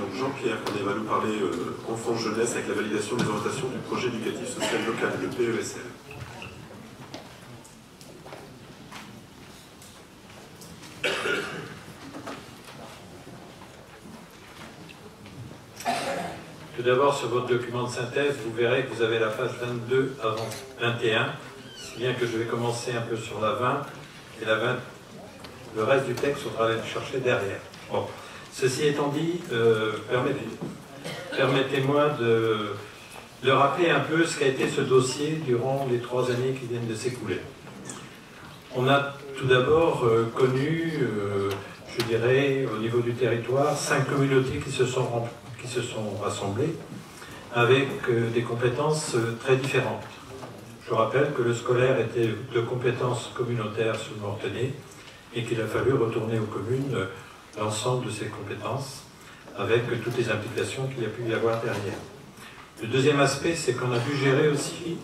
donc Jean-Pierre Canet va nous parler enfance-jeunesse avec la validation des orientations du projet éducatif social local, le PESL. Tout d'abord, sur votre document de synthèse, vous verrez que vous avez la page 22 avant 21, si bien que je vais commencer un peu sur la 20, et la 20, le reste du texte, il faudra aller le chercher derrière. Bon. Ceci étant dit, permettez-moi de rappeler un peu ce qu'a été ce dossier durant les 3 années qui viennent de s'écouler. On a tout d'abord connu, je dirais, au niveau du territoire, 5 communautés qui se sont rassemblées avec des compétences très différentes. Je rappelle que le scolaire était de compétences communautaires sur le Mortenay et qu'il a fallu retourner aux communes l'ensemble de ces compétences avec toutes les implications qu'il y a pu y avoir derrière. Le deuxième aspect, c'est qu'on a dû gérer aussi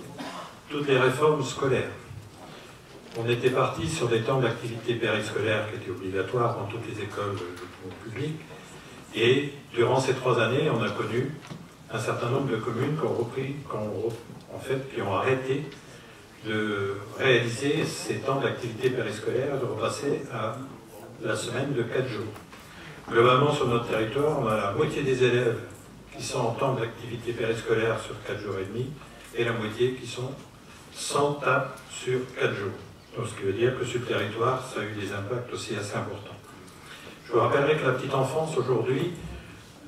toutes les réformes scolaires. On était parti sur des temps d'activité périscolaire qui étaient obligatoires dans toutes les écoles publiques. Et durant ces 3 années, on a connu un certain nombre de communes qui ont arrêté de réaliser ces temps d'activité périscolaire, de repasser à la semaine de 4 jours. Globalement, sur notre territoire, on a la moitié des élèves qui sont en temps d'activité périscolaire sur 4 jours et demi, et la moitié qui sont sans TAP sur 4 jours. Donc, ce qui veut dire que sur le territoire, ça a eu des impacts aussi assez importants. Je vous rappellerai que la petite enfance, aujourd'hui,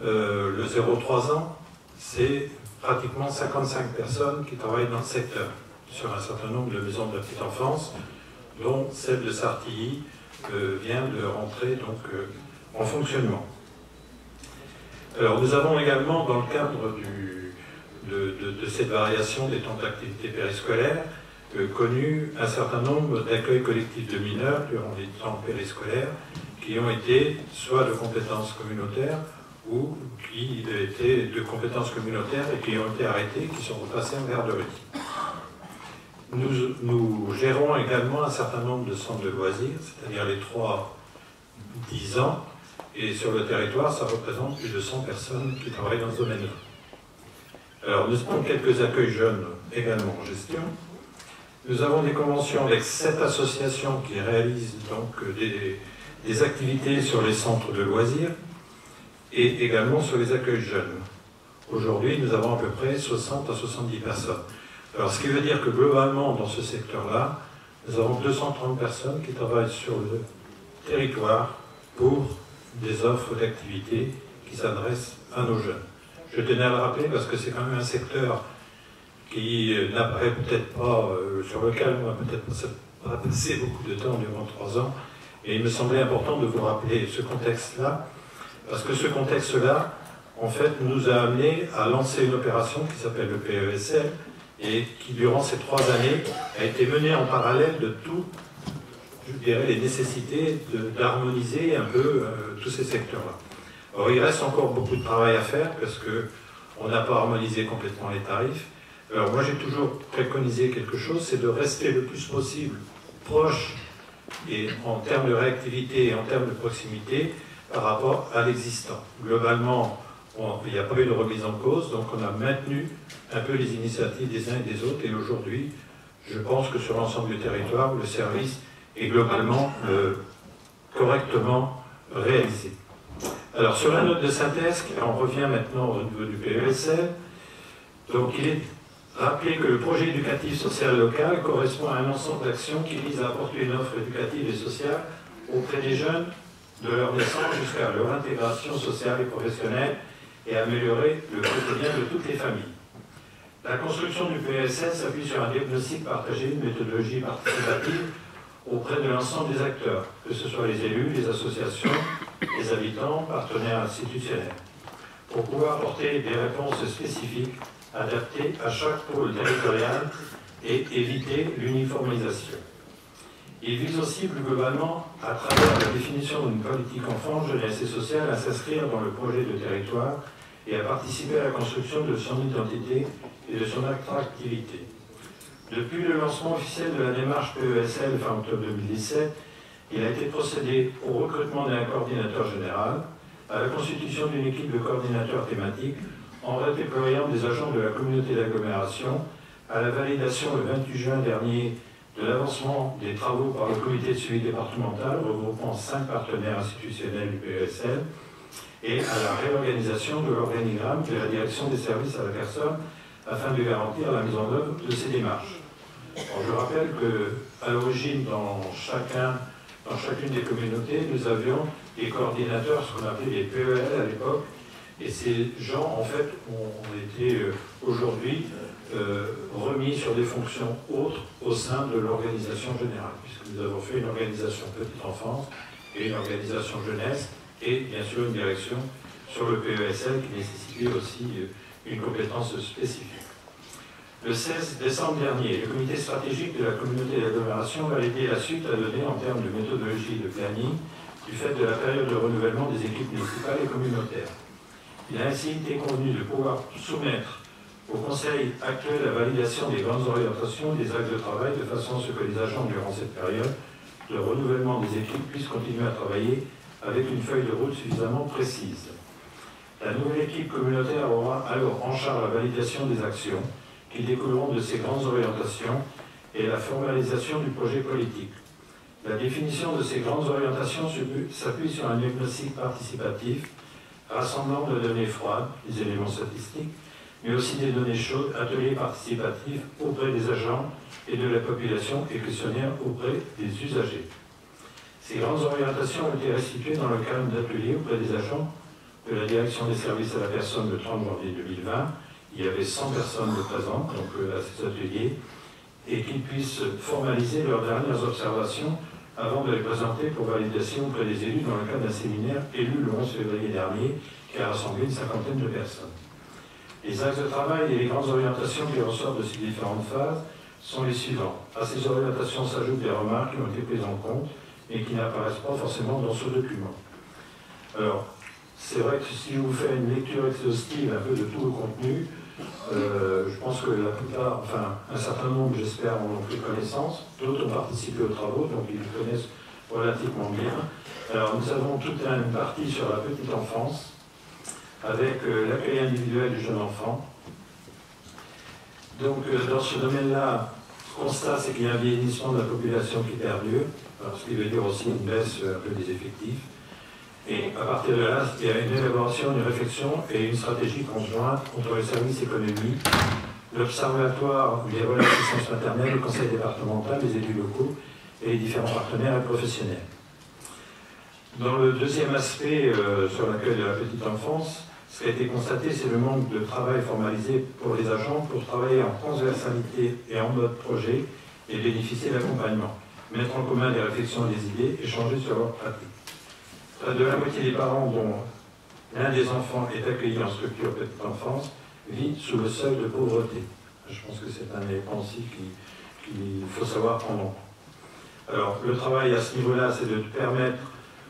le 0-3 ans, c'est pratiquement 55 personnes qui travaillent dans le secteur, sur un certain nombre de maisons de la petite enfance, dont celle de Sartilly vient de rentrer donc, en fonctionnement. Alors, nous avons également, dans le cadre de cette variation des temps d'activité périscolaire, connu un certain nombre d'accueils collectifs de mineurs durant les temps périscolaires qui ont été soit de compétences communautaires ou qui étaient de compétences communautaires et qui ont été arrêtés, qui sont repassés en garderie. Nous gérons également un certain nombre de centres de loisirs, c'est-à-dire les 3-10 ans, et sur le territoire, ça représente plus de 100 personnes qui travaillent dans ce domaine-là. Alors, nous avons quelques accueils jeunes également en gestion. Nous avons des conventions avec 7 associations qui réalisent donc des activités sur les centres de loisirs et également sur les accueils jeunes. Aujourd'hui, nous avons à peu près 60 à 70 personnes. Alors, ce qui veut dire que globalement, dans ce secteur-là, nous avons 230 personnes qui travaillent sur le territoire pour des offres d'activités qui s'adressent à nos jeunes. Je tenais à le rappeler parce que c'est quand même un secteur qui n'apparaît peut-être pas, sur lequel on va peut-être pas passer beaucoup de temps durant 3 ans. Et il me semblait important de vous rappeler ce contexte-là, parce que ce contexte-là, en fait, nous a amené à lancer une opération qui s'appelle le PESL, et qui, durant ces 3 années, a été menée en parallèle de tout, je dirais, les nécessités d'harmoniser un peu tous ces secteurs-là. Alors, il reste encore beaucoup de travail à faire, parce qu'on n'a pas harmonisé complètement les tarifs. Alors, moi, j'ai toujours préconisé quelque chose, c'est de rester le plus possible proche, et en termes de réactivité et en termes de proximité, par rapport à l'existant. Globalement, il n'y a pas eu de remise en cause, donc on a maintenu un peu les initiatives des uns et des autres, et aujourd'hui, je pense que sur l'ensemble du territoire, le service est globalement correctement réalisé. Alors, sur la note de synthèse, on revient maintenant au niveau du PESL, donc il est rappelé que le projet éducatif social local correspond à un ensemble d'actions qui vise à apporter une offre éducative et sociale auprès des jeunes de leur naissance jusqu'à leur intégration sociale et professionnelle et améliorer le quotidien de toutes les familles. La construction du PESL s'appuie sur un diagnostic partagé, une méthodologie participative auprès de l'ensemble des acteurs, que ce soit les élus, les associations, les habitants, partenaires institutionnels, pour pouvoir apporter des réponses spécifiques adaptées à chaque pôle territorial et éviter l'uniformisation. Il vise aussi plus globalement, à travers la définition d'une politique enfant, jeunesse et sociale, à s'inscrire dans le projet de territoire et à participer à la construction de son identité et de son attractivité. Depuis le lancement officiel de la démarche PESL fin octobre 2017, il a été procédé au recrutement d'un coordinateur général, à la constitution d'une équipe de coordinateurs thématiques en redéployant des agents de la communauté d'agglomération, à la validation le 28 juin dernier de l'avancement des travaux par le comité de suivi départemental regroupant 5 partenaires institutionnels du PESL et à la réorganisation de l'organigramme de la direction des services à la personne afin de garantir la mise en œuvre de ces démarches. Alors, je rappelle qu'à l'origine, dans chacune des communautés, nous avions des coordinateurs, ce qu'on appelait les PEL à l'époque, et ces gens, en fait, ont été aujourd'hui remis sur des fonctions autres au sein de l'organisation générale, puisque nous avons fait une organisation petite enfance et une organisation jeunesse, et bien sûr une direction sur le PESL qui nécessitait aussi une compétence spécifique. Le 16 décembre dernier, le comité stratégique de la communauté d'agglomération a validé la suite à donner en termes de méthodologie et de planning du fait de la période de renouvellement des équipes municipales et communautaires. Il a ainsi été convenu de pouvoir soumettre au Conseil actuel la validation des grandes orientations et des axes de travail de façon à ce que les agents, durant cette période de renouvellement des équipes, puissent continuer à travailler avec une feuille de route suffisamment précise. La nouvelle équipe communautaire aura alors en charge la validation des actions qui découleront de ces grandes orientations et la formalisation du projet politique. La définition de ces grandes orientations s'appuie sur un diagnostic participatif rassemblant de données froides, des éléments statistiques, mais aussi des données chaudes, ateliers participatifs auprès des agents et de la population et questionnaires auprès des usagers. Ces grandes orientations ont été restituées dans le cadre d'ateliers auprès des agents de la direction des services à la personne le 30 janvier 2020. Il y avait 100 personnes de présentes à ces ateliers et qu'ils puissent formaliser leurs dernières observations avant de les présenter pour validation auprès des élus dans le cadre d'un séminaire élu le 11 février dernier qui a rassemblé une cinquantaine de personnes. Les axes de travail et les grandes orientations qui ressortent de ces différentes phases sont les suivants. À ces orientations s'ajoutent des remarques qui ont été prises en compte et qui n'apparaissent pas forcément dans ce document. Alors, c'est vrai que si je vous fais une lecture exhaustive un peu de tout le contenu, je pense que la plupart, enfin un certain nombre, j'espère, en ont pris connaissance. D'autres ont participé aux travaux, donc ils le connaissent relativement bien. Alors nous avons toute une partie sur la petite enfance, avec l'accueil individuel du jeune enfant. Donc dans ce domaine-là, ce constat, c'est qu'il y a un vieillissement de la population qui perdure, ce qui veut dire aussi une baisse un peu des effectifs. Et à partir de là, il y a une élaboration, une réflexion et une stratégie conjointe entre les services économiques, l'Observatoire des relations maternelles, le conseil départemental, les élus locaux et les différents partenaires et professionnels. Dans le deuxième aspect sur l'accueil de la petite enfance, ce qui a été constaté, c'est le manque de travail formalisé pour les agents pour travailler en transversalité et en mode projet et bénéficier d'accompagnement, mettre en commun des réflexions et des idées, échanger sur leurs pratiques. Près de la moitié des parents dont l'un des enfants est accueilli en structure petite enfance vit sous le seuil de pauvreté. Je pense que c'est un élément aussi qu'il faut savoir prendre en compte. Alors, le travail à ce niveau-là, c'est de permettre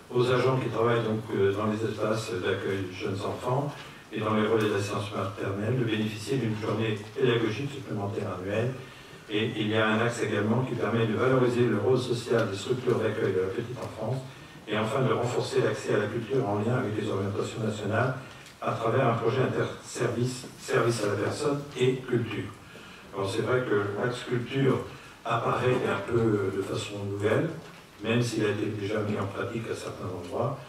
aux agents qui travaillent donc dans les espaces d'accueil de jeunes enfants et dans les relais d'assistance maternelle de bénéficier d'une journée pédagogique supplémentaire annuelle. Et il y a un axe également qui permet de valoriser le rôle social des structures d'accueil de la petite enfance et enfin de renforcer l'accès à la culture en lien avec les orientations nationales à travers un projet interservice, service à la personne et culture. Alors c'est vrai que l'axe culture apparaît un peu de façon nouvelle, même s'il a été déjà mis en pratique à certains endroits.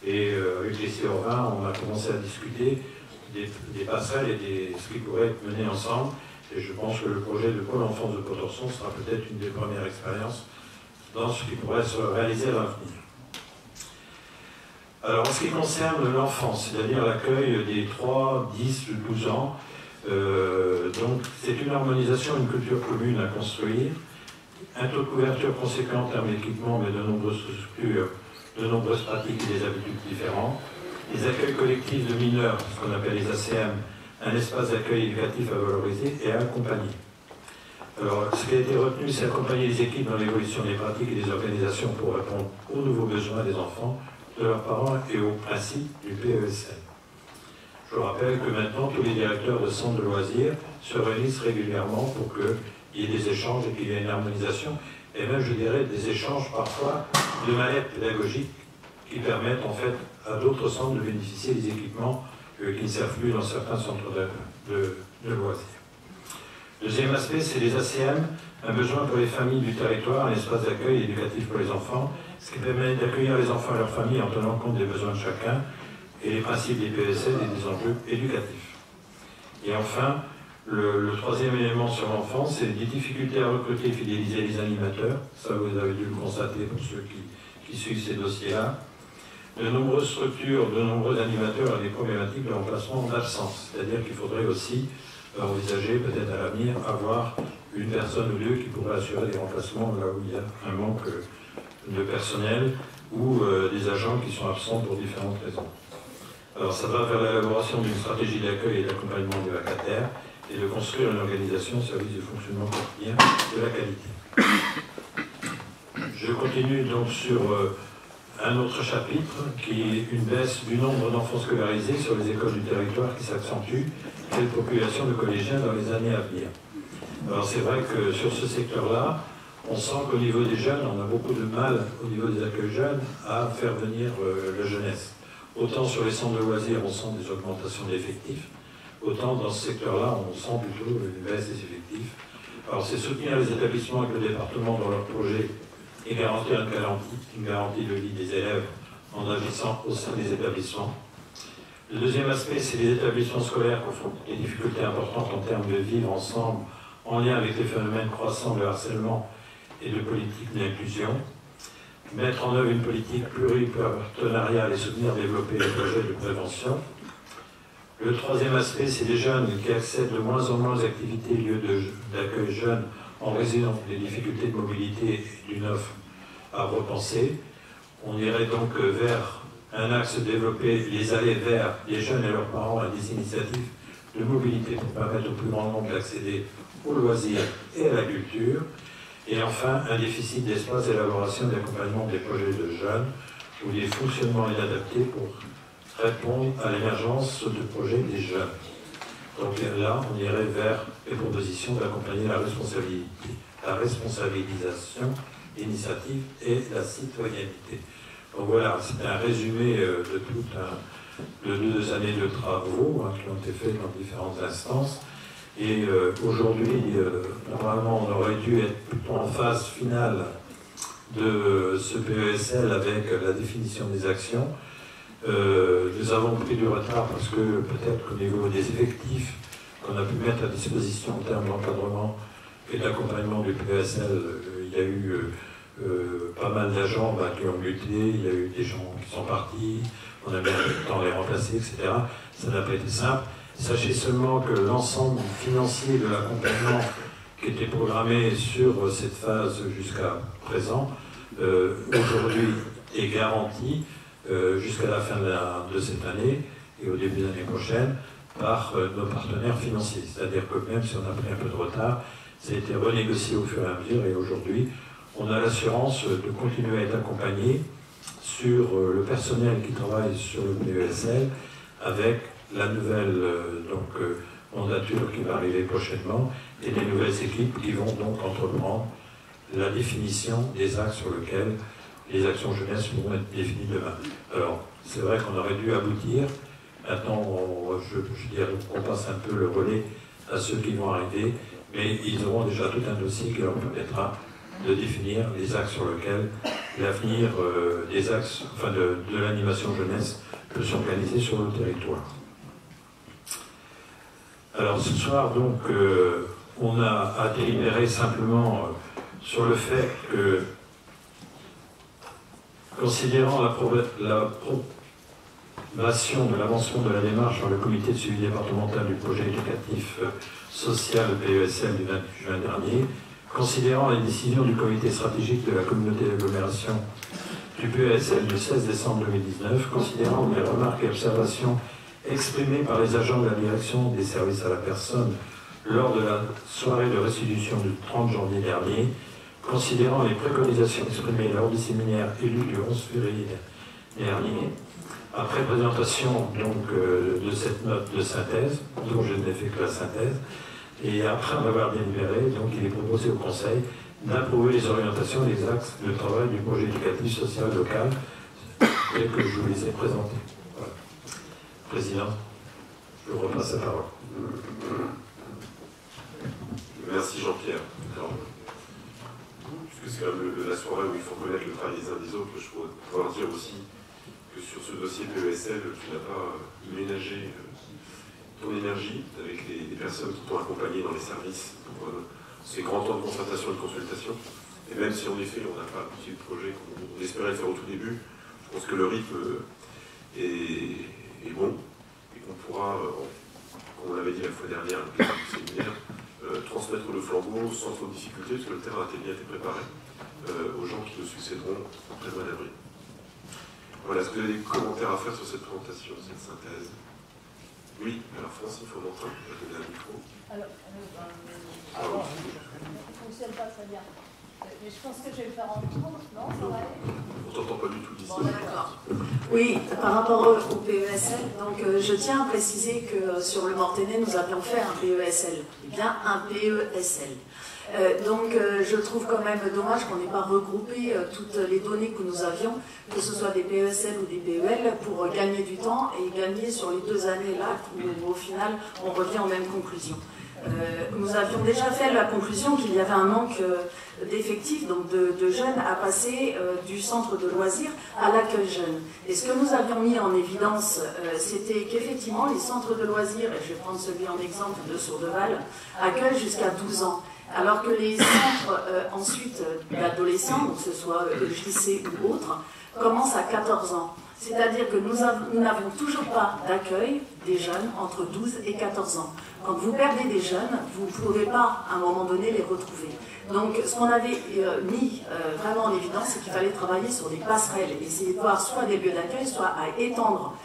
Et avec les COR20, on a commencé à discuter des passerelles et ce qui pourrait être mené ensemble. Et je pense que le projet de Pôle Enfance de Potorson sera peut-être une des premières expériences dans ce qui pourrait se réaliser à l'avenir. Alors, en ce qui concerne l'enfance, c'est-à-dire l'accueil des 3, 10, 12 ans, donc c'est une harmonisation, une culture commune à construire, un taux de couverture conséquent en termes d'équipement, mais de nombreuses structures, de nombreuses pratiques et des habitudes différentes, les accueils collectifs de mineurs, ce qu'on appelle les ACM, un espace d'accueil éducatif à valoriser et à accompagner. Alors, ce qui a été retenu, c'est accompagner les équipes dans l'évolution des pratiques et des organisations pour répondre aux nouveaux besoins des enfants, de leurs parents et aux principes du PESL. Je rappelle que maintenant, tous les directeurs de centres de loisirs se réunissent régulièrement pour qu'il y ait des échanges et qu'il y ait une harmonisation, et même, je dirais, des échanges parfois de manière pédagogique qui permettent en fait à d'autres centres de bénéficier des équipements qui ne servent plus dans certains centres de loisirs. Deuxième aspect, c'est les ACM, un besoin pour les familles du territoire, un espace d'accueil éducatif pour les enfants, ce qui permet d'accueillir les enfants et leurs familles en tenant compte des besoins de chacun et les principes des PESL et des enjeux éducatifs. Et enfin, le troisième élément sur l'enfance, c'est des difficultés à recruter et fidéliser les animateurs. Ça, vous avez dû le constater pour ceux qui suivent ces dossiers-là. De nombreuses structures, de nombreux animateurs ont des problématiques de remplacement d'absence. C'est-à-dire qu'il faudrait aussi envisager, peut-être à l'avenir, avoir une personne ou deux qui pourrait assurer des remplacements là où il y a un manque de personnel ou des agents qui sont absents pour différentes raisons. Alors ça va vers l'élaboration d'une stratégie d'accueil et d'accompagnement des vacataires et de construire une organisation au service du fonctionnement quotidien de la qualité. Je continue donc sur un autre chapitre qui est une baisse du nombre d'enfants scolarisés sur les écoles du territoire qui s'accentue, quelle population de collégiens dans les années à venir. Alors c'est vrai que sur ce secteur-là, on sent qu'au niveau des jeunes, on a beaucoup de mal au niveau des accueils jeunes à faire venir la jeunesse. Autant sur les centres de loisirs, on sent des augmentations d'effectifs, autant dans ce secteur-là, on sent plutôt une baisse des effectifs. Alors c'est soutenir les établissements avec le département dans leurs projets et garantir une garantie de vie des élèves en agissant au sein des établissements. Le deuxième aspect, c'est les établissements scolaires confrontent des difficultés importantes en termes de vivre ensemble, en lien avec les phénomènes croissants de harcèlement et de politique d'inclusion. Mettre en œuvre une politique pluripartenariale et soutenir développer les projets de prévention. Le troisième aspect, c'est les jeunes qui accèdent de moins en moins aux activités et lieux d'accueil jeunes en raison des difficultés de mobilité et d'une offre à repenser. On irait donc vers un axe de développer les allées vers les jeunes et leurs parents à des initiatives de mobilité pour permettre au plus grand nombre d'accéder aux loisirs et à la culture. Et enfin, un déficit d'espace d'élaboration et d'accompagnement des projets de jeunes ou des fonctionnements inadaptés pour répondre à l'émergence de projets des jeunes. Donc là, on irait vers les propositions d'accompagner la responsabilisation, l'initiative et la citoyenneté. Donc voilà, c'est un résumé de 2 années de travaux qui ont été faits dans différentes instances. Et aujourd'hui, normalement, on aurait dû être plutôt en phase finale de ce PESL avec la définition des actions. Nous avons pris du retard parce que peut-être qu'au niveau des effectifs qu'on a pu mettre à disposition en termes d'encadrement et d'accompagnement du PESL, il y a eu pas mal d'agents qui ont lutté, il y a eu des gens qui sont partis, on a mis un peu de temps à les remplacer, etc. Ça n'a pas été simple. Sachez seulement que l'ensemble financier de l'accompagnement qui était programmé sur cette phase jusqu'à présent, aujourd'hui est garanti jusqu'à la fin de cette année et au début de l'année prochaine par nos partenaires financiers. C'est-à-dire que même si on a pris un peu de retard, ça a été renégocié au fur et à mesure et aujourd'hui, on a l'assurance de continuer à être accompagné sur le personnel qui travaille sur le PESL avec la nouvelle mandature qui va arriver prochainement et les nouvelles équipes qui vont donc entreprendre la définition des axes sur lesquels les actions jeunesse pourront être définies demain. Alors, c'est vrai qu'on aurait dû aboutir. Maintenant, je dirais qu'on passe un peu le relais à ceux qui vont arriver, mais ils auront déjà tout un dossier qui leur permettra de définir les axes sur lesquels l'avenir des axes, enfin de l'animation jeunesse peut s'organiser sur le territoire. Alors ce soir, donc, on a à délibérer simplement sur le fait que, considérant l'approbation de l'avancement de la démarche par le comité de suivi départemental du projet éducatif social PESL du 28 juin dernier, considérant les décisions du comité stratégique de la communauté d'agglomération du PESL du 16 décembre 2019, considérant les remarques et observations exprimées par les agents de la direction des services à la personne lors de la soirée de restitution du 30 janvier dernier, considérant les préconisations exprimées lors du séminaire élu du 11 février dernier, après présentation donc, de cette note de synthèse, dont je n'ai fait que la synthèse, et après en avoir délibéré, donc il est proposé au Conseil d'approuver les orientations et les axes de travail du projet éducatif social local tels que je vous les ai présentés. Voilà. Président, je vous repasse la parole. Merci Jean-Pierre. Puisque c'est quand même la soirée où il faut connaître le travail des uns des autres, je pourrais pouvoir dire aussi que sur ce dossier PESL, tu n'as pas ménagé ton énergie avec les personnes qui t'ont accompagné dans les services pour ces grands temps de concertation et de consultation. Et même si en effet on n'a pas abouti le projet qu'on espérait le faire au tout début, je pense que le rythme est bon et qu'on pourra, comme on l'avait dit la fois dernière, le séminaire, transmettre le flambeau sans trop de difficultés, parce que le terrain a bien été préparé aux gens qui nous succéderont après le mois d'avril. Voilà, est-ce que vous avez des commentaires à faire sur cette présentation, cette synthèse? Oui, alors Francine Fomentin, je vais donner un micro. Alors, ça ne fonctionne pas très bien. Mais je pense que je vais le faire entendre, non? Ça va aller? On t'entend pas du tout d'ici. Bon, d'accord. Oui, par rapport au PESL, donc je tiens à préciser que sur le Mortainais, nous avions fait un PESL, et bien un PESL. Donc je trouve quand même dommage qu'on n'ait pas regroupé toutes les données que nous avions, que ce soit des PESL ou des PEL, pour gagner du temps et gagner sur les 2 années là, où au final on revient aux mêmes conclusions. Nous avions déjà fait la conclusion qu'il y avait un manque d'effectifs, donc de jeunes à passer du centre de loisirs à l'accueil jeune. Et ce que nous avions mis en évidence, c'était qu'effectivement les centres de loisirs, et je vais prendre celui en exemple de Sourdeval, accueillent jusqu'à 12 ans. Alors que les centres ensuite d'adolescents, donc que ce soit lycée ou autre, commencent à 14 ans. C'est-à-dire que nous n'avons toujours pas d'accueil des jeunes entre 12 et 14 ans. Quand vous perdez des jeunes, vous ne pouvez pas à un moment donné les retrouver. Donc ce qu'on avait mis vraiment en évidence, c'est qu'il fallait travailler sur des passerelles, essayer de voir soit des lieux d'accueil, soit à étendre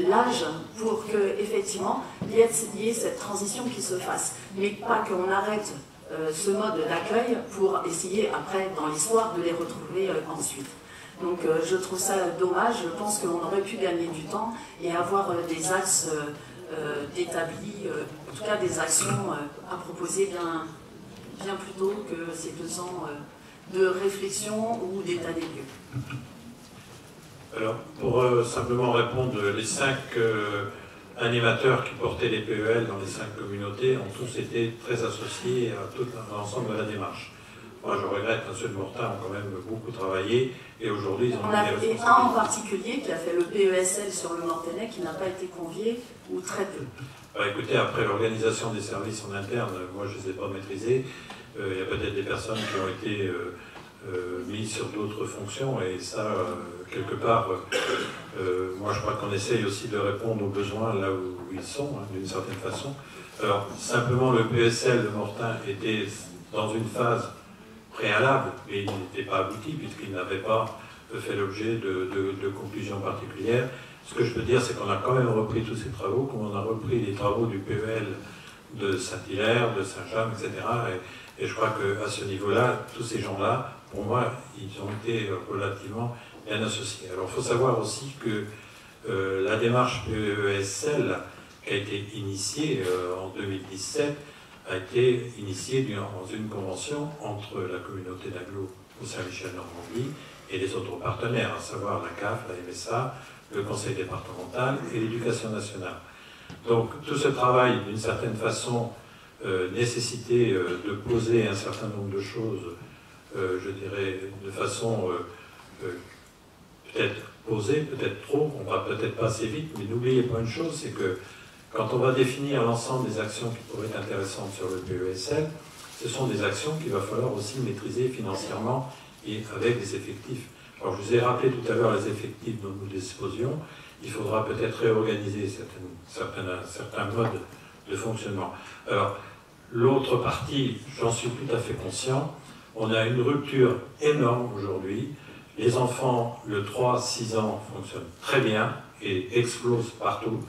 l'âge pour qu'effectivement il y ait cette transition qui se fasse. Mais pas qu'on arrête ce mode d'accueil pour essayer après dans l'histoire de les retrouver ensuite. Donc je trouve ça dommage, je pense qu'on aurait pu gagner du temps et avoir des axes d'établis, en tout cas des actions à proposer bien plus tôt que ces 2 ans de réflexion ou d'état des lieux. Alors, pour simplement répondre, les 5 animateurs qui portaient les PEL dans les 5 communautés ont tous été très associés à tout l'ensemble de la démarche. Moi, je regrette, ceux de Mortain ont quand même beaucoup travaillé et aujourd'hui, ils ont On a fait un en particulier qui a fait le PESL sur le Mortainais qui n'a pas été convié ou très peu. Écoutez, après l'organisation des services en interne, moi je ne les ai pas maîtrisés. Il y a peut-être des personnes qui ont été mises sur d'autres fonctions et ça, quelque part, moi je crois qu'on essaye aussi de répondre aux besoins là où ils sont, hein, d'une certaine façon. Alors, simplement, le PSL de Mortain était dans une phase préalable, mais il n'était pas abouti puisqu'il n'avait pas fait l'objet de conclusions particulières. Ce que je peux dire, c'est qu'on a quand même repris tous ces travaux, comme on a repris les travaux du PEL de Saint-Hilaire, de Saint-Jean, etc. Et je crois qu'à ce niveau-là, tous ces gens-là, pour moi, ils ont été relativement bien associés. Alors il faut savoir aussi que la démarche PESL qui a été initiée en 2017 a été initiée dans une convention entre la communauté d'agglo au Saint-Michel-Normandie et les autres partenaires, à savoir la CAF, la MSA, le Conseil départemental et l'Éducation nationale. Donc tout ce travail, d'une certaine façon, nécessitait de poser un certain nombre de choses, je dirais, de façon peut-être posée, peut-être trop, on va peut-être pas assez vite, mais n'oubliez pas une chose, c'est que quand on va définir l'ensemble des actions qui pourraient être intéressantes sur le PESL, ce sont des actions qu'il va falloir aussi maîtriser financièrement et avec des effectifs. Alors je vous ai rappelé tout à l'heure les effectifs dont nous disposions, il faudra peut-être réorganiser certains modes de fonctionnement. Alors, l'autre partie, j'en suis tout à fait conscient, on a une rupture énorme aujourd'hui. Les enfants, le 3-6 ans fonctionnent très bien et explosent partout.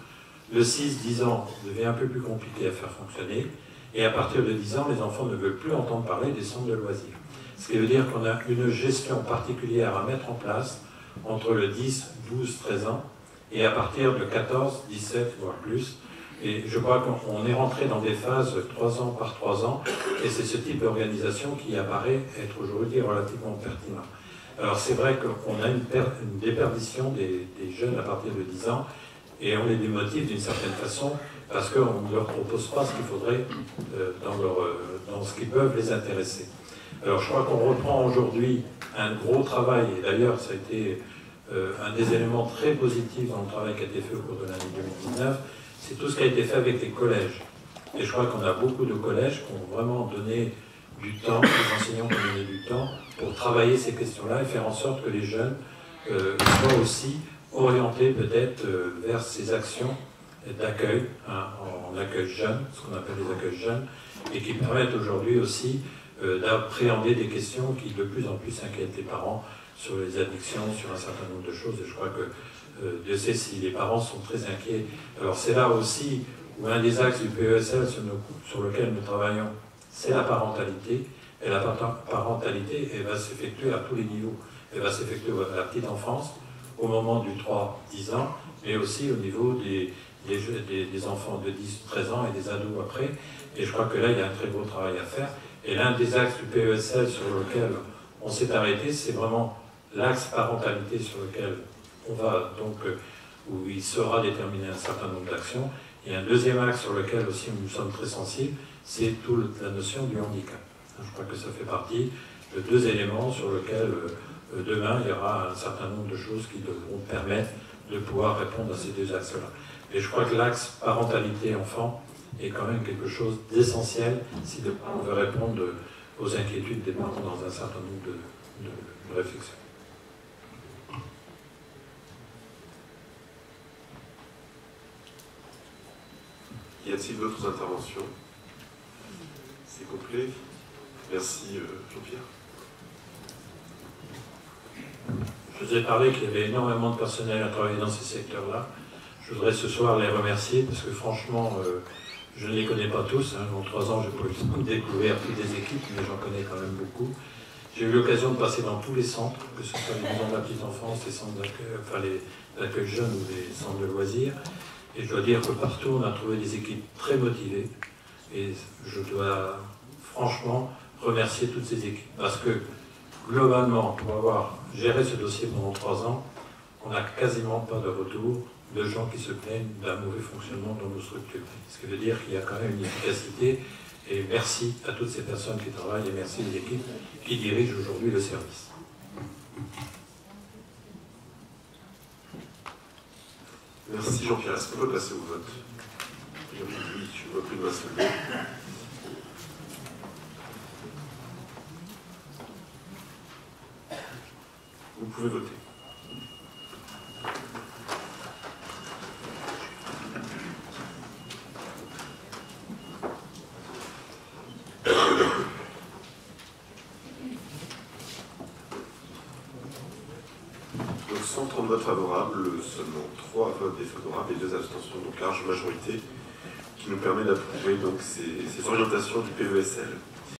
Le 6-10 ans devient un peu plus compliqué à faire fonctionner. Et à partir de 10 ans, les enfants ne veulent plus entendre parler des centres de loisirs. Ce qui veut dire qu'on a une gestion particulière à mettre en place entre le 10, 12, 13 ans et à partir de 14, 17, voire plus. Et je crois qu'on est rentré dans des phases 3 ans par 3 ans et c'est ce type d'organisation qui apparaît être aujourd'hui relativement pertinent. Alors c'est vrai qu'on a une déperdition des jeunes à partir de 10 ans, et on les démotive d'une certaine façon, parce qu'on ne leur propose pas ce qu'il faudrait dans ce qui peut les intéresser. Alors je crois qu'on reprend aujourd'hui un gros travail, et d'ailleurs ça a été un des éléments très positifs dans le travail qui a été fait au cours de l'année 2019, c'est tout ce qui a été fait avec les collèges. Et je crois qu'on a beaucoup de collèges qui ont vraiment donné du temps, les enseignants qui ont donné du temps pour travailler ces questions-là et faire en sorte que les jeunes soient aussi orientés peut-être vers ces actions d'accueil, hein, en accueil jeune, ce qu'on appelle les accueils jeunes, et qui permettent aujourd'hui aussi d'appréhender des questions qui de plus en plus inquiètent les parents sur les addictions, sur un certain nombre de choses. Et je crois que Dieu sait si les parents sont très inquiets. Alors c'est là aussi où un des axes du PESL sur lequel nous travaillons, c'est la parentalité. Et la parentalité, elle va s'effectuer à tous les niveaux. Elle va s'effectuer à la petite enfance, au moment du 3-10 ans, mais aussi au niveau des enfants de 10-13 ans et des ados après. Et je crois que là, il y a un très gros travail à faire. Et l'un des axes du PESL sur lequel on s'est arrêté, c'est vraiment l'axe parentalité sur lequel on va donc, où il sera déterminé un certain nombre d'actions. Et un deuxième axe sur lequel aussi nous sommes très sensibles, c'est toute la notion du handicap. Je crois que ça fait partie de deux éléments sur lesquels demain il y aura un certain nombre de choses qui devront permettre de pouvoir répondre à ces deux axes-là. Et je crois que l'axe parentalité-enfant est quand même quelque chose d'essentiel si on veut répondre aux inquiétudes des parents dans un certain nombre de réflexions. Y a-t-il d'autres interventions? C'est complet. Merci Jean-Pierre. Je vous ai parlé qu'il y avait énormément de personnel à travailler dans ces secteurs-là. Je voudrais ce soir les remercier parce que franchement, je ne les connais pas tous. Hein. En 3 ans, je peux découvrir toutes les équipes, mais j'en connais quand même beaucoup. J'ai eu l'occasion de passer dans tous les centres, que ce soit les maisons de la petite enfance, les centres d'accueil, enfin l'accueil jeune ou les centres de loisirs. Et je dois dire que partout, on a trouvé des équipes très motivées. Et je dois franchement remercier toutes ces équipes. Parce que globalement, pour avoir géré ce dossier pendant 3 ans, on n'a quasiment pas de retour de gens qui se plaignent d'un mauvais fonctionnement dans nos structures. Ce qui veut dire qu'il y a quand même une efficacité. Et merci à toutes ces personnes qui travaillent et merci aux équipes qui dirigent aujourd'hui le service. Merci Jean-Pierre. Est-ce qu'on peut passer au vote? Oui, je ne vois plus de main se lever. Vous pouvez voter. Donc 130 votes favorables, seulement 3 votes défavorables et 2 abstentions, donc large majorité, qui nous permet d'approuver donc ces orientations du PESL.